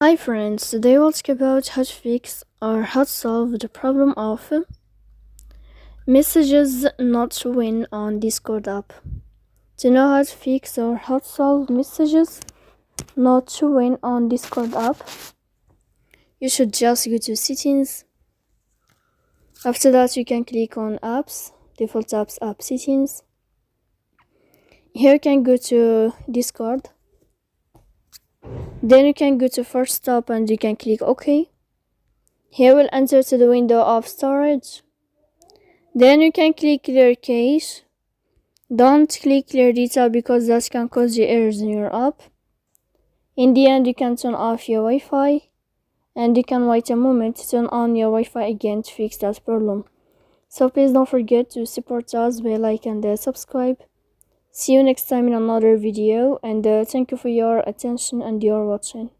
Hi friends, today we'll talk about how to fix or how to solve the problem of messages not showing on Discord app. To know how to fix or how to solve messages not showing on Discord app, you should just go to settings. After that, you can click on apps, default apps, app settings. Here you can go to Discord. Then you can go to first stop and you can click OK. Here we'll enter to the window of storage. Then you can click clear cache. Don't click clear data because that can cause you errors in your app. In the end, you can turn off your Wi-Fi and you can wait a moment to turn on your Wi-Fi again to fix that problem. So please don't forget to support us by like and subscribe. See you next time in another video, and thank you for your attention and your watching.